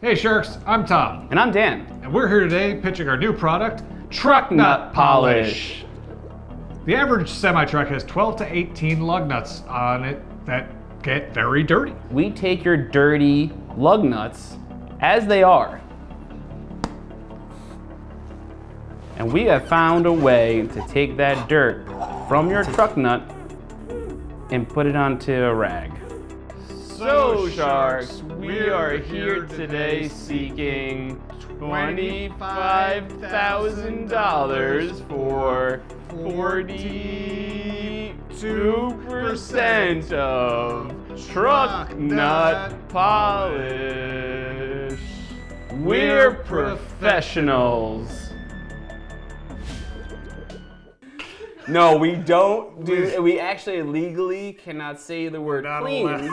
Hey Sharks, I'm Tom. And I'm Dan. And we're here today pitching our new product, Truck Nut Polish. The average semi-truck has 12 to 18 lug nuts on it that get very dirty. We take your dirty lug nuts as they are, and we have found a way to take that dirt from your truck nut and put it onto a rag. So Sharks, we are here today seeking $25,000 for 42% of truck nut polish. We're professionals. No, we don't do. We actually legally cannot say the word Not clean. allowed.